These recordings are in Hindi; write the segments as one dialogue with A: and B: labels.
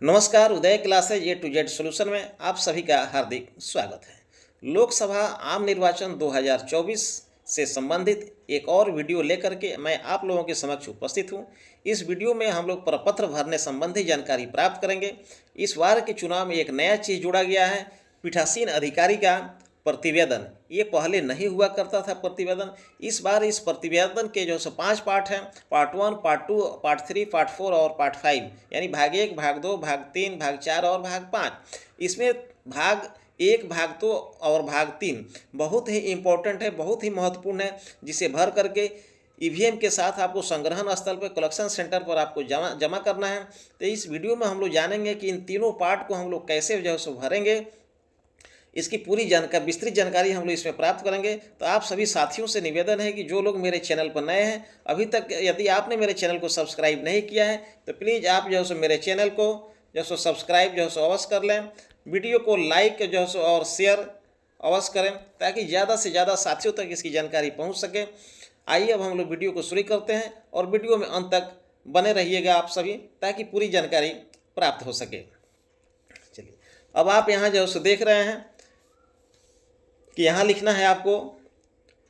A: नमस्कार, Uday classes A to Z solution में आप सभी का हार्दिक स्वागत है। लोकसभा आम निर्वाचन 2024 से संबंधित एक और वीडियो लेकर के मैं आप लोगों के समक्ष उपस्थित हूं। इस वीडियो में हम लोग प्रपत्र भरने संबंधी जानकारी प्राप्त करेंगे। इस बार के चुनाव में एक नया चीज़ जोड़ा गया है, पीठासीन अधिकारी का प्रतिवेदन। ये पहले नहीं हुआ करता था प्रतिवेदन। इस बार इस प्रतिवेदन के जो 5 पार्ट हैं, पार्ट 1, पार्ट 2, पार्ट 3, पार्ट 4 और पार्ट 5, यानी भाग 1, भाग 2, भाग 3, भाग 4 और भाग 5। इसमें भाग 1, भाग 2 और भाग 3 बहुत ही इम्पोर्टेंट है, बहुत ही महत्वपूर्ण है, जिसे भर करके ईवीएम के साथ आपको संग्रहण स्थल पर, कलेक्शन सेंटर पर आपको जमा करना है। तो इस वीडियो में हम लोग जानेंगे कि इन तीनों पार्ट को हम लोग कैसे जो है भरेंगे। इसकी पूरी जानकारी, विस्तृत जानकारी हम लोग इसमें प्राप्त करेंगे। तो आप सभी साथियों से निवेदन है कि जो लोग मेरे चैनल पर नए हैं, अभी तक यदि आपने मेरे चैनल को सब्सक्राइब नहीं किया है तो प्लीज़ आप जो है मेरे चैनल को जो है सब्सक्राइब जो है अवश्य कर लें। वीडियो को लाइक जो है और शेयर अवश्य करें ताकि ज़्यादा से ज़्यादा साथियों तक इसकी जानकारी पहुँच सके। आइए अब हम लोग वीडियो को शुरू करते हैं और वीडियो में अंत तक बने रहिएगा आप सभी, ताकि पूरी जानकारी प्राप्त हो सके। चलिए, अब आप यहाँ जो है देख रहे हैं कि यहाँ लिखना है आपको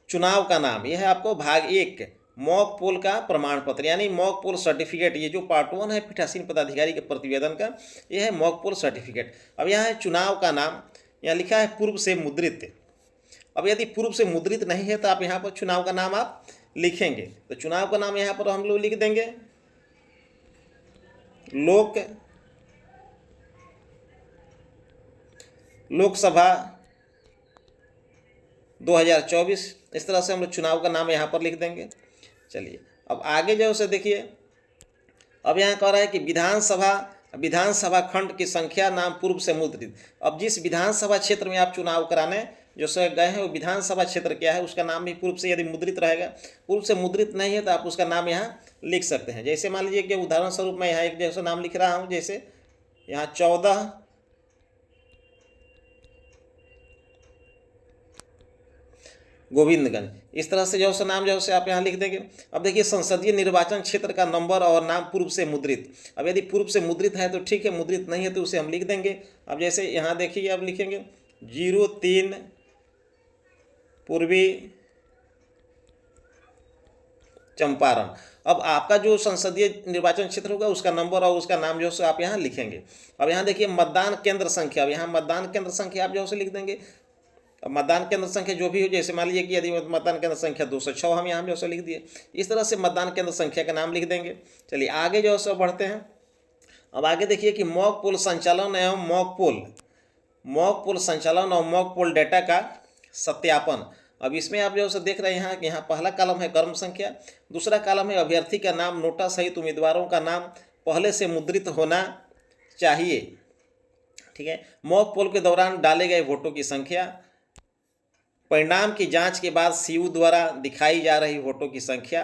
A: चुनाव का नाम। यह है आपको भाग 1 मॉक पोल का प्रमाण पत्र, यानी मॉक पोल सर्टिफिकेट। ये जो पार्ट 1 है पीठासीन पदाधिकारी के प्रतिवेदन का, यह है मॉक पोल सर्टिफिकेट। अब यहाँ है चुनाव का नाम, यहाँ लिखा है पूर्व से मुद्रित। अब यदि पूर्व से मुद्रित नहीं है तो आप यहाँ पर चुनाव का नाम आप लिखेंगे। तो चुनाव का नाम यहाँ पर हम लोग लिख देंगे लोकसभा 2024। इस तरह से हम लोग चुनाव का नाम यहाँ पर लिख देंगे। चलिए, अब आगे जो है देखिए, अब यहाँ कह रहा है कि विधानसभा खंड की संख्या नाम पूर्व से मुद्रित। अब जिस विधानसभा क्षेत्र में आप चुनाव कराने जो से गए हैं वो विधानसभा क्षेत्र क्या है, उसका नाम भी पूर्व से यदि मुद्रित रहेगा। पूर्व से मुद्रित नहीं है तो आप उसका नाम यहाँ लिख सकते हैं। जैसे मान लीजिए कि उदाहरण स्वरूप मैं यहाँ एक जैसा नाम लिख रहा हूँ, जैसे यहाँ 14 गोविंदगंज। इस तरह से जो है नाम जो है आप यहाँ लिख देंगे। अब देखिए, संसदीय निर्वाचन क्षेत्र का नंबर और नाम पूर्व से मुद्रित। अब यदि पूर्व से मुद्रित है तो ठीक है, मुद्रित नहीं है तो उसे हम लिख देंगे। अब जैसे यहाँ देखिए, अब लिखेंगे 03 पूर्वी चंपारण। अब आपका जो संसदीय निर्वाचन क्षेत्र होगा उसका नंबर और उसका नाम जो है आप यहाँ लिखेंगे। अब यहाँ देखिए मतदान केंद्र संख्या। अब यहाँ मतदान केंद्र संख्या आप जो है लिख देंगे। अब मतदान केंद्र संख्या जो भी हो, जैसे मान लीजिए कि यदि मतदान केंद्र संख्या 206 हम यहाँ जो है लिख दिए। इस तरह से मतदान केंद्र संख्या का नाम लिख देंगे। चलिए आगे जो है बढ़ते हैं। अब आगे देखिए कि मॉक पोल संचालन एवं मॉक पोल संचालन और मॉक पोल डेटा का सत्यापन। अब इसमें आप जो है देख रहे हैं कि यहाँ पहला कॉलम है क्रम संख्या, दूसरा कॉलम है अभ्यर्थी का नाम, नोटा सहित उम्मीदवारों का नाम पहले से मुद्रित होना चाहिए। ठीक है, मॉक पोल के दौरान डाले गए वोटों की संख्या, परिणाम की जांच के बाद सीयू द्वारा दिखाई जा रही वोटों की संख्या,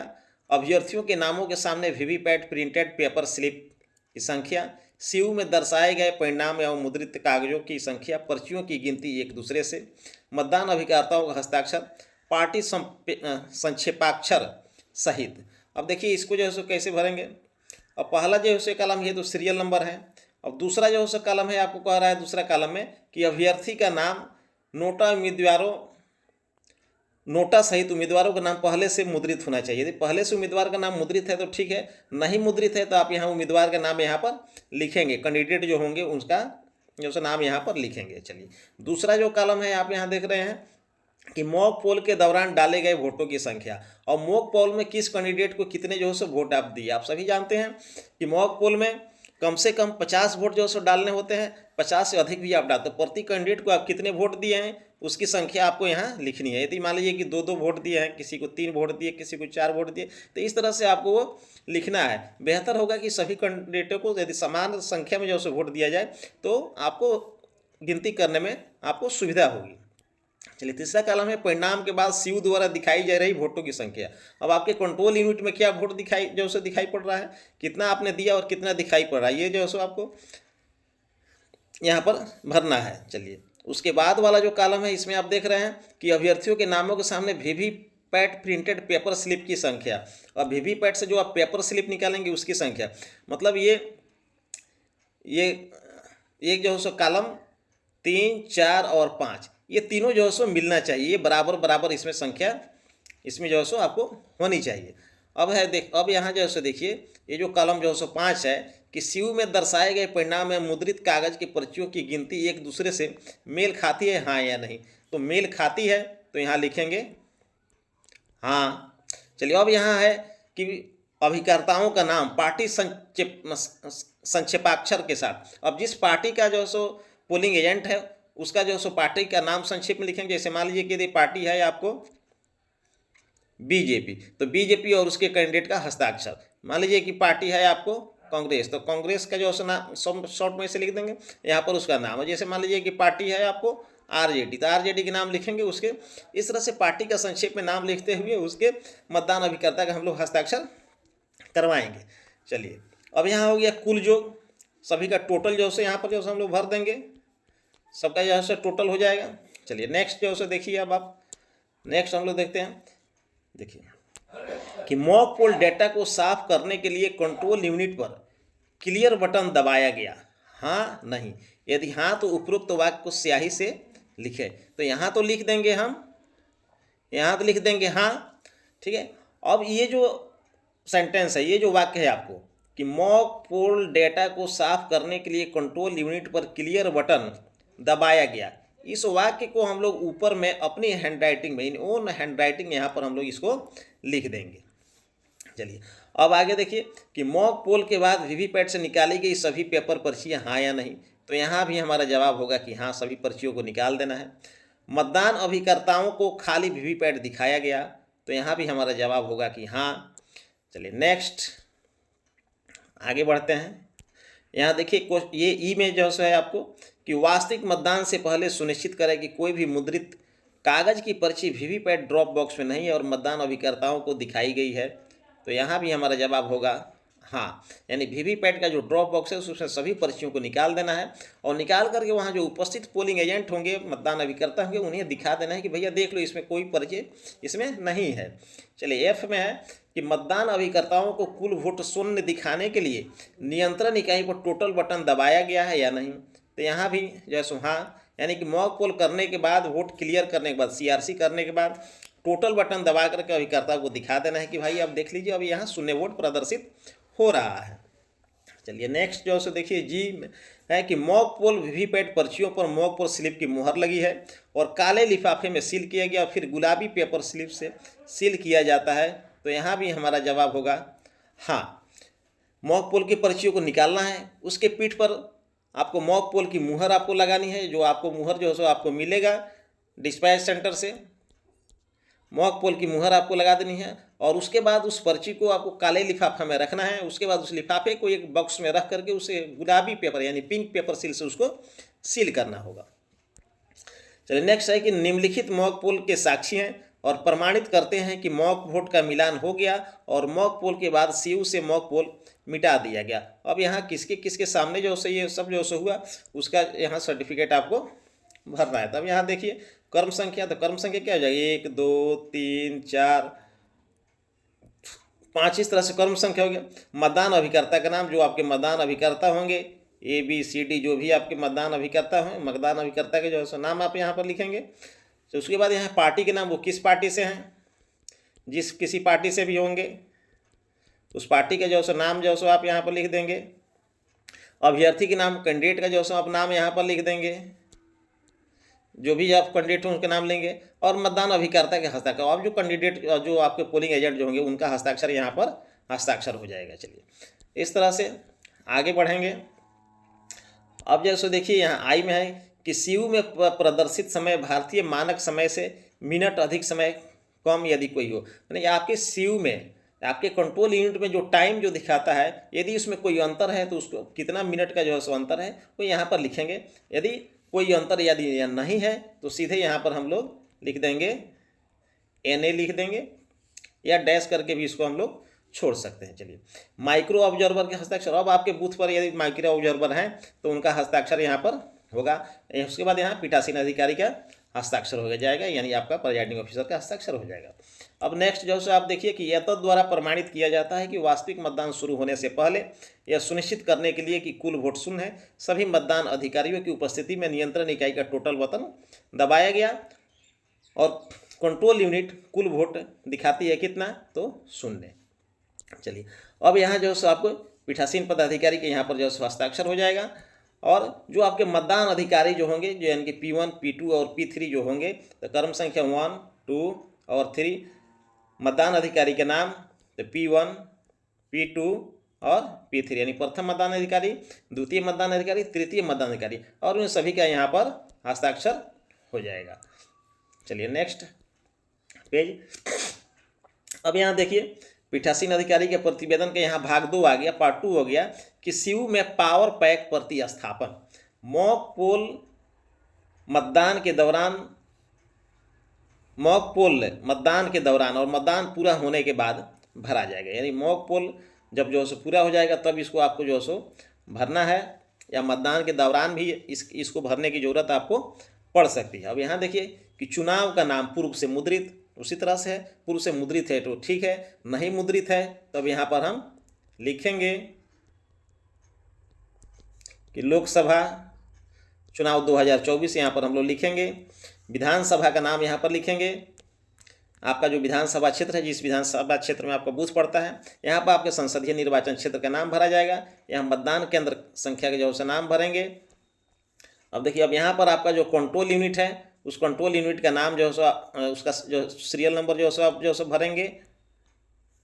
A: अभ्यर्थियों के नामों के सामने वीवीपैट प्रिंटेड पेपर स्लिप की संख्या, सीयू में दर्शाए गए परिणाम एवं मुद्रित कागजों की संख्या, पर्चियों की गिनती एक दूसरे से, मतदान अभिकर्ताओं का हस्ताक्षर, पार्टी संक्षेपाक्षर सहित। अब देखिए इसको जो है कैसे भरेंगे। अब पहला जो है कॉलम ये तो सीरियल नंबर है। अब दूसरा जो है कॉलम है, आपको कह रहा है दूसरा कॉलम में कि अभ्यर्थी का नाम, नोटा सहित उम्मीदवारों का नाम पहले से मुद्रित होना चाहिए। यदि पहले से उम्मीदवार का नाम मुद्रित है तो ठीक है, नहीं मुद्रित है तो आप यहाँ उम्मीदवार का नाम यहाँ पर लिखेंगे, कैंडिडेट जो होंगे उसका जो है नाम यहाँ पर लिखेंगे। चलिए, दूसरा जो कॉलम है आप यहाँ देख रहे हैं कि मॉक पोल के दौरान डाले गए वोटों की संख्या, और मॉक पोल में किस कैंडिडेट को कितने जो है वोट आप दिए। आप सभी जानते हैं कि मॉक पोल में कम से कम 50 वोट जो है डालने होते हैं, 50 से अधिक भी आप डालते हैं। प्रति कैंडिडेट को आप कितने वोट दिए हैं उसकी संख्या आपको यहाँ लिखनी है। यदि मान लीजिए कि 2-2 वोट दिए हैं, किसी को 3 वोट दिए, किसी को 4 वोट दिए, तो इस तरह से आपको वो लिखना है। बेहतर होगा कि सभी कैंडिडेटों को यदि समान संख्या में जो है वोट दिया जाए तो आपको गिनती करने में आपको सुविधा होगी। चलिए, तीसरा कॉलम है परिणाम के बाद सीयू द्वारा दिखाई जा रही वोटों की संख्या। अब आपके कंट्रोल यूनिट में क्या वोट दिखाई पड़ रहा है, कितना आपने दिया और कितना दिखाई पड़ रहा है, ये जो है आपको यहाँ पर भरना है। चलिए, उसके बाद वाला जो कॉलम है इसमें आप देख रहे हैं कि अभ्यर्थियों के नामों के सामने वीवीपैट प्रिंटेड पेपर स्लिप की संख्या और वीवीपैट से जो आप पेपर स्लिप निकालेंगे उसकी संख्या, मतलब ये जो है सो कॉलम 3, 4 और 5 ये तीनों जो है सो मिलना चाहिए, ये बराबर बराबर इसमें संख्या इसमें जो है सो आपको होनी चाहिए। अब यहाँ जो है सो देखिए ये जो कॉलम जो है सो 5 है कि सीयू में दर्शाए गए परिणाम में मुद्रित कागज की पर्चियों की गिनती एक दूसरे से मेल खाती है, हाँ या नहीं। तो मेल खाती है तो यहाँ लिखेंगे हाँ। चलिए अब यहाँ है कि अभिकर्ताओं का नाम पार्टी संक्षेपाक्षर के साथ। अब जिस पार्टी का जो सो पोलिंग एजेंट है उसका जो सो पार्टी का नाम संक्षेप में लिखेंगे। जैसे मान लीजिए कि यदि पार्टी है आपको बीजेपी, तो बीजेपी और उसके कैंडिडेट का हस्ताक्षर। मान लीजिए कि पार्टी है आपको कांग्रेस, तो कांग्रेस का जो नाम शॉर्ट में से लिख देंगे, यहाँ पर उसका नाम है। जैसे मान लीजिए कि पार्टी है आपको आरजेडी, तो आरजेडी के नाम लिखेंगे उसके। इस तरह से पार्टी का संक्षेप में नाम लिखते हुए उसके मतदान अभिकर्ता का हम लोग हस्ताक्षर करवाएंगे। चलिए अब यहाँ हो गया कुल योग, सभी का टोटल जो है यहाँ पर जो हम लोग भर देंगे, सबका जो है टोटल हो जाएगा। चलिए नेक्स्ट जो है देखिए, अब आप नेक्स्ट हम लोग देखते हैं। देखिए कि मॉक पोल डेटा को साफ करने के लिए कंट्रोल यूनिट पर क्लियर बटन दबाया गया, हाँ नहीं। यदि हाँ तो उपरोक्त वाक्य को स्याही से लिखे। तो यहाँ तो लिख देंगे हम, यहाँ तो लिख देंगे हाँ, ठीक है। अब ये जो सेंटेंस है, ये जो वाक्य है आपको कि मॉक पोल डेटा को साफ करने के लिए कंट्रोल यूनिट पर क्लियर बटन दबाया गया, इस वाक्य को हम लोग ऊपर में अपनी हैंडराइटिंग में, इन ओन हैंडराइटिंग यहाँ पर हम लोग इसको लिख देंगे। चलिए अब आगे देखिए कि मॉक पोल के बाद वीवीपैट से निकाली गई सभी पेपर पर्चियाँ हाँ या नहीं। तो यहाँ भी हमारा जवाब होगा कि हाँ, सभी पर्चियों को निकाल देना है। मतदान अभिकर्ताओं को खाली वीवीपैट दिखाया गया, तो यहाँ भी हमारा जवाब होगा कि हाँ। चलिए नेक्स्ट आगे बढ़ते हैं। यहाँ देखिए ये ई में जो है आपको कि वास्तविक मतदान से पहले सुनिश्चित करें कि कोई भी मुद्रित कागज की पर्ची वीवीपैट ड्रॉप बॉक्स में नहीं है और मतदान अभिकर्ताओं को दिखाई गई है। तो यहाँ भी हमारा जवाब होगा हाँ, यानी वीवीपैट का जो ड्रॉप बॉक्स है उसमें सभी पर्चियों को निकाल देना है और निकाल करके वहाँ जो उपस्थित पोलिंग एजेंट होंगे, मतदान अभिकर्ता होंगे, उन्हें दिखा देना है कि भैया देख लो इसमें कोई पर्ची इसमें नहीं है। चलिए एफ में है कि मतदान अभिकर्ताओं को कुल वोट शून्य दिखाने के लिए नियंत्रण इकाई पर टोटल बटन दबाया गया है या नहीं। तो यहाँ भी जैसे हाँ, यानी कि मॉक पोल करने के बाद, वोट क्लियर करने के बाद, सीआरसी करने के बाद टोटल बटन दबा करके अभिकर्ता को दिखा देना है कि भाई अब देख लीजिए अब यहाँ शून्य वोट प्रदर्शित हो रहा है। चलिए नेक्स्ट जो है देखिए जी है कि मॉक पोल वीवीपैट पर्चियों पर मॉक पोल स्लिप की मुहर लगी है और काले लिफाफे में सील किया गया और फिर गुलाबी पेपर स्लिप से सील किया जाता है। तो यहाँ भी हमारा जवाब होगा हाँ, मॉक पोल की पर्चियों को निकालना है, उसके पीठ पर आपको मॉक पोल की मुहर आपको लगानी है, जो आपको मुहर जो है सो आपको मिलेगा डिस्पैच सेंटर से। मॉक पोल की मुहर आपको लगा देनी है और उसके बाद उस पर्ची को आपको काले लिफाफे में रखना है। उसके बाद उस लिफाफे को एक बॉक्स में रख करके उसे गुलाबी पेपर यानी पिंक पेपर सील से उसको सील करना होगा। चलिए नेक्स्ट है कि निम्नलिखित मॉक पोल के साक्षी हैं और प्रमाणित करते हैं कि मॉक वोट का मिलान हो गया और मॉक पोल के बाद सीयू से मॉक पोल मिटा दिया गया। अब यहाँ किसके किसके सामने जो से ये सब जो से हुआ उसका यहाँ सर्टिफिकेट आपको भरना है। तब यहाँ देखिए कर्म संख्या, तो कर्म संख्या क्या हो जाएगी 1 2 3 4 5, इस तरह से कर्म संख्या हो गया। मतदान अभिकर्ता का नाम, जो आपके मतदान अभिकर्ता होंगे ABCD, जो भी आपके मतदान अभिकर्ता हों, मतदान अभिकर्ता के जो है नाम आप यहाँ पर लिखेंगे। तो उसके बाद यहाँ पार्टी के नाम, वो किस पार्टी से हैं, जिस किसी पार्टी से भी होंगे उस पार्टी का जो है नाम जो है आप यहाँ पर लिख देंगे। अभ्यर्थी के नाम, कैंडिडेट का जो है आप नाम यहाँ पर लिख देंगे, जो भी आप कैंडिडेट हों उनके नाम लेंगे और मतदान अभिकर्ता के हस्ताक्षर। अब जो कैंडिडेट जो आपके पोलिंग एजेंट जो होंगे उनका हस्ताक्षर यहाँ पर हस्ताक्षर हो जाएगा। चलिए इस तरह से आगे बढ़ेंगे। अब जैसे देखिए यहाँ आई में है कि सीयू में प्रदर्शित समय भारतीय मानक समय से मिनट अधिक समय कम यदि कोई हो, यानी आपके सीयू में, आपके कंट्रोल यूनिट में जो टाइम जो दिखाता है, यदि उसमें कोई अंतर है तो उसको कितना मिनट का जो है सो अंतर है वो यहाँ पर लिखेंगे। यदि कोई अंतर यदि नहीं है तो सीधे यहाँ पर हम लोग लिख देंगे NA लिख देंगे या डैश करके भी इसको हम लोग छोड़ सकते हैं। चलिए माइक्रो ऑब्जर्वर के हस्ताक्षर, अब आपके बूथ पर यदि माइक्रो ऑब्जर्वर हैं तो उनका हस्ताक्षर यहाँ पर होगा। उसके बाद यहाँ पीठासीन अधिकारी का हस्ताक्षर हो जाएगा, यानी आपका प्रिजाइडिंग ऑफिसर का हस्ताक्षर हो जाएगा। अब नेक्स्ट जो है आप देखिए कि एतद द्वारा प्रमाणित किया जाता है कि वास्तविक मतदान शुरू होने से पहले यह सुनिश्चित करने के लिए कि कुल वोट शून्य है, सभी मतदान अधिकारियों की उपस्थिति में नियंत्रण इकाई का टोटल बटन दबाया गया और कंट्रोल यूनिट कुल वोट दिखाती है कितना, तो शून्य। चलिए अब यहाँ जो है आपको पीठासीन पदाधिकारी के यहाँ पर जो है हस्ताक्षर हो जाएगा और जो आपके मतदान अधिकारी जो होंगे, जो यानी कि P1, P2 और P3 जो होंगे, तो क्रम संख्या 1, 2 और 3 मतदान अधिकारी के नाम, तो P1, P2 और P3 यानी प्रथम मतदान अधिकारी, द्वितीय मतदान अधिकारी, तृतीय मतदान अधिकारी, और उन सभी का यहाँ पर हस्ताक्षर हो जाएगा। चलिए नेक्स्ट पेज। अब यहाँ देखिए पीठासीन अधिकारी के प्रतिवेदन के यहाँ भाग 2 आ गया, पार्ट 2 हो गया कि सीयू में पावर पैक प्रतिस्थापन मॉक पोल मतदान के दौरान और मतदान पूरा होने के बाद भरा जाएगा। यानी मॉक पोल जब जो है पूरा हो जाएगा तब इसको आपको जो है भरना है, या मतदान के दौरान भी इसको भरने की ज़रूरत आपको पड़ सकती है। अब यहाँ देखिए कि चुनाव का नाम पूर्व से मुद्रित, उसी तरह से है, पूर्व से मुद्रित है तो ठीक है, नहीं मुद्रित है तब यहाँ पर हम लिखेंगे कि लोकसभा चुनाव 2024 यहाँ पर हम लोग लिखेंगे। विधानसभा का नाम यहाँ पर लिखेंगे, आपका जो विधानसभा क्षेत्र है, जिस विधानसभा क्षेत्र में आपका बूथ पड़ता है, यहाँ पर आपके संसदीय निर्वाचन क्षेत्र का नाम भरा जाएगा। यहाँ मतदान केंद्र संख्या के जो है नाम भरेंगे। अब देखिए अब यहाँ पर आपका जो कंट्रोल यूनिट है, उस कंट्रोल यूनिट का नाम जो है उसका जो सीरियल नंबर जो है आप जो है भरेंगे,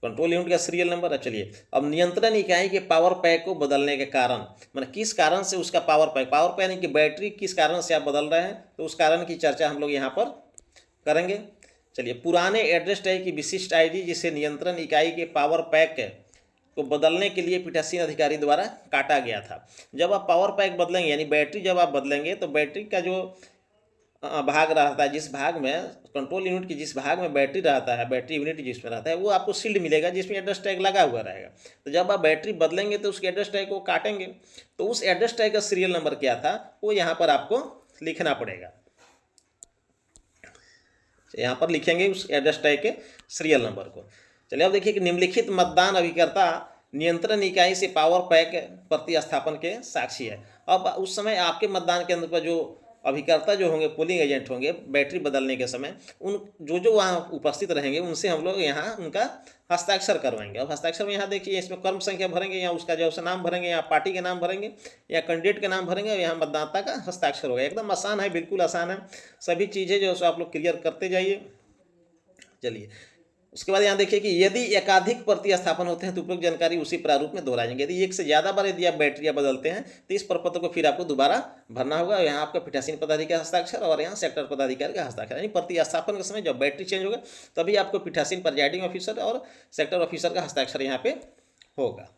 A: कंट्रोल यूनिट का सीरियल नंबर। अब चलिए अब नियंत्रण इकाई के पावर पैक को बदलने के कारण, मतलब किस कारण से उसका पावर पैक यानी कि बैटरी किस कारण से आप बदल रहे हैं, तो उस कारण की चर्चा हम लोग यहाँ पर करेंगे। चलिए पुराने एड्रेस टैग की विशिष्ट आईडी जिसे नियंत्रण इकाई के पावर पैक को बदलने के लिए पीठासीन अधिकारी द्वारा काटा गया था। जब आप पावर पैक बदलेंगे यानी बैटरी जब आप बदलेंगे तो बैटरी का जो भाग रहता है, जिस भाग में कंट्रोल यूनिट की जिस भाग में बैटरी रहता है, बैटरी यूनिट जिसमें रहता है, वो आपको शील्ड मिलेगा जिसमें एड्रेस टैग लगा हुआ रहेगा। तो जब आप बैटरी बदलेंगे तो उसके एड्रेस टैग को काटेंगे, तो उस एड्रेस टैग का सीरियल नंबर क्या था वो यहाँ पर आपको लिखना पड़ेगा। यहाँ पर लिखेंगे उस एड्रेस टैग के सीरियल नंबर को। चलिए अब देखिए कि निम्नलिखित मतदान अभिकर्ता नियंत्रण इकाई से पावर पैक प्रतिस्थापन के साक्षी है। अब उस समय आपके मतदान केंद्र पर जो अभिकर्ता जो होंगे, पोलिंग एजेंट होंगे, बैटरी बदलने के समय उन जो वहाँ उपस्थित रहेंगे उनसे हम लोग यहाँ उनका हस्ताक्षर करवाएंगे। अब हस्ताक्षर में यहाँ देखिए इसमें क्रम संख्या भरेंगे, यहाँ उसका जो नाम भरेंगे, यहाँ पार्टी के नाम भरेंगे, या कैंडिडेट के नाम भरेंगे, और यहाँ मतदाता का हस्ताक्षर होगा। एकदम आसान है, बिल्कुल आसान है, सभी चीज़ें जो है आप लोग क्लियर करते जाइए। चलिए उसके बाद यहाँ देखिए कि यदि एकाधिक प्रतिस्थापन होते हैं तो उपयुक्त जानकारी उसी प्रारूप में दोहराएंगे। यदि एक से ज़्यादा बार यदि आप बैटरियाँ बदलते हैं तो इस प्रपत्र को फिर आपको दोबारा भरना होगा। यहाँ आपका पीठासीन पदाधिकारी का हस्ताक्षर और यहाँ सेक्टर पदाधिकारी का हस्ताक्षर, यानी प्रतिस्थापन के समय जब बैटरी चेंज होगा तभी आपको पीठासीन प्रिजाइडिंग ऑफिसर और सेक्टर ऑफिसर का हस्ताक्षर यहाँ पे होगा।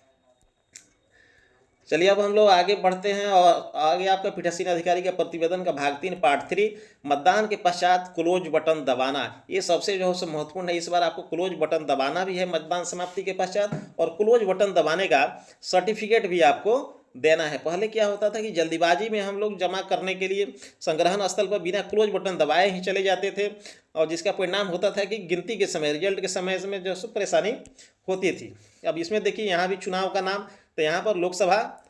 A: चलिए अब हम लोग आगे बढ़ते हैं और आगे आपका पीठासीन अधिकारी का प्रतिवेदन का भाग 3 पार्ट 3 मतदान के पश्चात क्लोज बटन दबाना। ये सबसे जो है महत्वपूर्ण है। इस बार आपको क्लोज बटन दबाना भी है मतदान समाप्ति के पश्चात, और क्लोज बटन दबाने का सर्टिफिकेट भी आपको देना है। पहले क्या होता था कि जल्दीबाजी में हम लोग जमा करने के लिए संग्रहण स्थल पर बिना क्लोज बटन दबाए ही चले जाते थे, और जिसका परिणाम होता था कि गिनती के समय, रिजल्ट के समय में जो है परेशानी होती थी। अब इसमें देखिए यहाँ भी चुनाव का नाम, तो यहाँ पर लोकसभा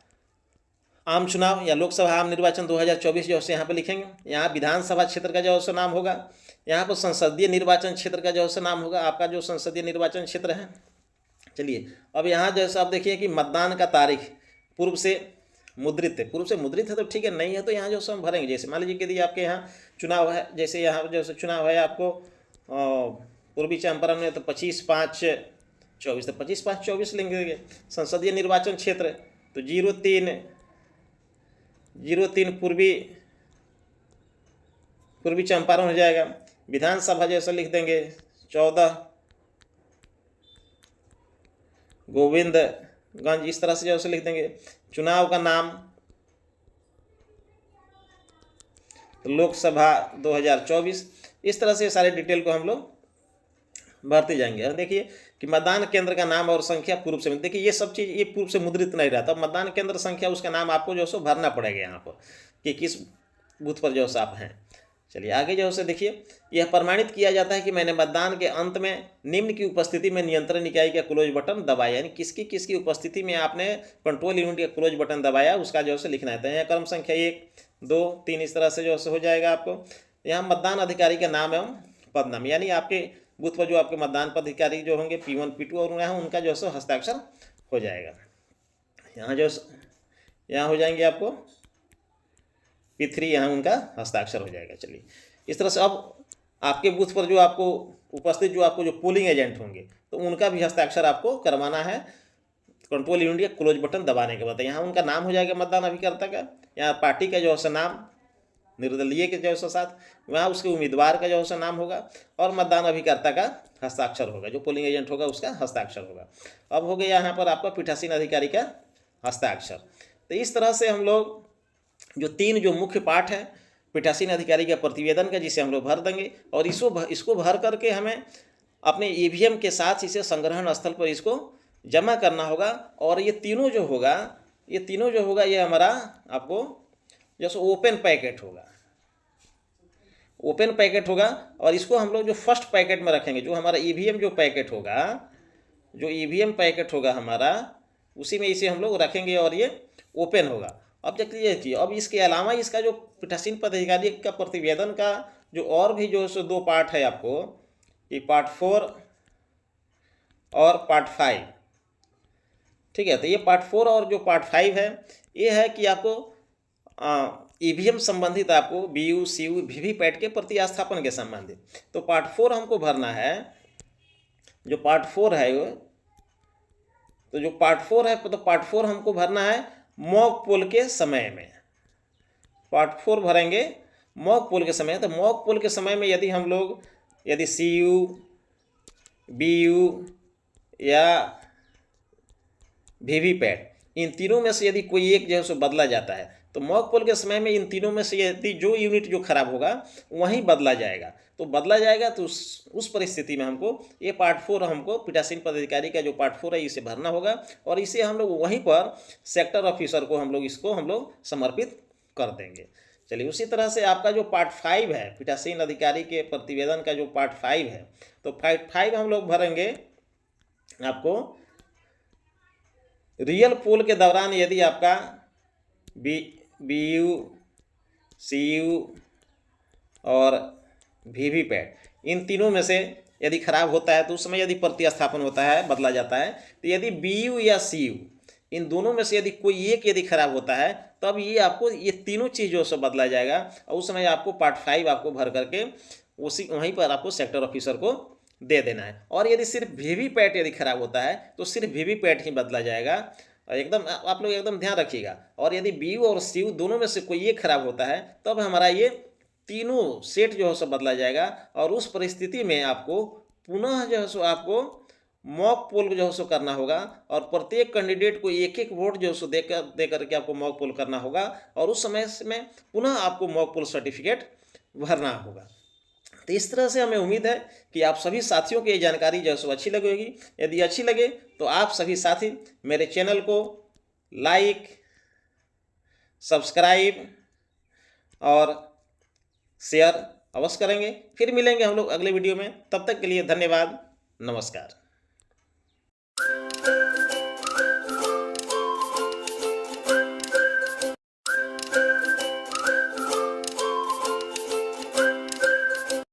A: आम चुनाव या लोकसभा आम निर्वाचन 2024 जो है यहाँ पर लिखेंगे। यहाँ विधानसभा क्षेत्र का जो है नाम होगा, यहाँ पर संसदीय निर्वाचन क्षेत्र का जो है नाम होगा, आपका जो संसदीय निर्वाचन क्षेत्र है। चलिए अब यहाँ जैसे आप देखिए कि मतदान का तारीख पूर्व से मुद्रित है, पूर्व से मुद्रित है तो ठीक है, नहीं है तो यहाँ जो हम भरेंगे। जैसे मान लीजिए यदि आपके यहाँ चुनाव है, जैसे यहाँ जो चुनाव है आपको पूर्वी चंपारण में, तो 25/5/24 तो 25/5/24 लिखेंगे। संसदीय निर्वाचन क्षेत्र तो 03 पूर्वी चंपारण हो जाएगा। विधानसभा जैसा लिख देंगे 14 गोविंदगंज, इस तरह से जैसे लिख देंगे। चुनाव का नाम लोकसभा 2024, इस तरह से सारे डिटेल को हम लोग भरते जाएंगे। और देखिए कि मतदान केंद्र का नाम और संख्या पूर्व से, देखिए ये सब चीज़ ये पूर्व से मुद्रित नहीं रहता, मतदान केंद्र संख्या उसका नाम आपको जो है भरना पड़ेगा यहाँ पर। कि किस बूथ पर जो है आप हैं। चलिए आगे जो है देखिए, यह प्रमाणित किया जाता है कि मैंने मतदान के अंत में निम्न की उपस्थिति में नियंत्रण इकाई का क्लोज बटन दबाया, यानी किसकी किसकी उपस्थिति में आपने कंट्रोल यूनिट का क्लोज बटन दबाया उसका जो है लिखना है। तो यहाँ क्रम संख्या 1, 2, 3 इस तरह से जो है हो जाएगा आपको। यहाँ मतदान अधिकारी का नाम एवं पद नाम, यानी आपके बूथ पर जो आपके मतदान पदाधिकारी जो होंगे P1 P2 और यहाँ उनका जो है हस्ताक्षर हो जाएगा। यहाँ जो यहाँ हो जाएंगे आपको P3, यहाँ उनका हस्ताक्षर हो जाएगा। चलिए इस तरह से अब आपके बूथ पर जो आपको उपस्थित जो आपको जो पोलिंग एजेंट होंगे तो उनका भी हस्ताक्षर आपको करवाना है कंट्रोल यूनिट या क्लोज बटन दबाने के बाद। यहाँ उनका नाम हो जाएगा मतदान अभिकर्ता का, यहाँ पार्टी का जो है नाम, निर्दलीय के जो है साथ, वहाँ उसके उम्मीदवार का जो है नाम होगा और मतदान अभिकर्ता का हस्ताक्षर होगा, जो पोलिंग एजेंट होगा उसका हस्ताक्षर होगा। अब हो गया यहाँ पर आपका पीठासीन अधिकारी का हस्ताक्षर। तो इस तरह से हम लोग जो 3 जो मुख्य पाठ है पीठासीन अधिकारी का प्रतिवेदन का, जिसे हम लोग भर देंगे और इसको भर करके हमें अपने ईवीएम के साथ इसे संग्रहण स्थल पर इसको जमा करना होगा। और ये तीनों जो होगा ये हमारा आपको जैसे ओपन पैकेट होगा और इसको हम लोग जो फर्स्ट पैकेट में रखेंगे, जो हमारा ईवीएम जो ईवीएम पैकेट होगा हमारा, उसी में इसे हम लोग रखेंगे और ये ओपन होगा। अब देखिए, अब इसके अलावा इसका जो पीठासीन पदाधिकारी का प्रतिवेदन का जो और भी जो 2 पार्ट है आपको, ये पार्ट 4 और पार्ट 5, ठीक है। तो ये पार्ट 4 और जो पार्ट 5 है ये है कि आपको ईवीएम संबंधित आपको BU CU VVPAT के प्रतिस्थापन के संबंधित। तो पार्ट 4 हमको भरना है, जो पार्ट 4 है तो पार्ट 4 हमको भरना है मॉक पोल के समय में। पार्ट 4 भरेंगे मॉक पोल के समय। तो मॉक पोल के समय में यदि CU BU या VVPAT इन तीनों में से यदि कोई एक जो है बदला जाता है तो मॉक पोल के समय में इन तीनों में से यदि जो यूनिट जो खराब होगा वहीं बदला जाएगा। तो उस परिस्थिति में हमको ये पार्ट 4 हमको पीठासीन पदाधिकारी का जो पार्ट 4 है इसे भरना होगा और इसे हम लोग वहीं पर सेक्टर ऑफिसर को हम लोग समर्पित कर देंगे। चलिए उसी तरह से आपका जो पार्ट 5 है पीठासीन अधिकारी के प्रतिवेदन का जो पार्ट 5 है, तो पार्ट 5 हम लोग भरेंगे आपको रियल पोल के दौरान यदि आपका BU CU और VVPAT इन तीनों में से यदि खराब होता है तो उस समय यदि प्रतिस्थापन होता है, बदला जाता है, तो यदि BU या CU इन दोनों में से यदि कोई एक यदि खराब होता है तब ये आपको ये तीनों चीज़ों से बदला जाएगा और उस समय आपको पार्ट 5 आपको भर करके वहीं पर आपको सेक्टर ऑफिसर को दे देना है। और यदि सिर्फ VVPAT यदि खराब होता है तो सिर्फ VVPAT ही बदला जाएगा। एकदम आप लोग एकदम ध्यान रखिएगा। और यदि BU और CU दोनों में से कोई एक खराब होता है तब हमारा ये तीनों सेट जो है सो बदला जाएगा और उस परिस्थिति में आपको पुनः जो है सो आपको मॉक पोल जो है सो करना होगा और प्रत्येक कैंडिडेट को एक एक वोट जो है सो दे करके आपको मॉक पोल करना होगा और उस समय में पुनः आपको मॉक पोल सर्टिफिकेट भरना होगा। तो इस तरह से हमें उम्मीद है कि आप सभी साथियों को ये जानकारी जो है सो अच्छी लगी होगी। यदि अच्छी लगे तो आप सभी साथी मेरे चैनल को लाइक, सब्सक्राइब और शेयर अवश्य करेंगे। फिर मिलेंगे हम लोग अगले वीडियो में, तब तक के लिए धन्यवाद, नमस्कार।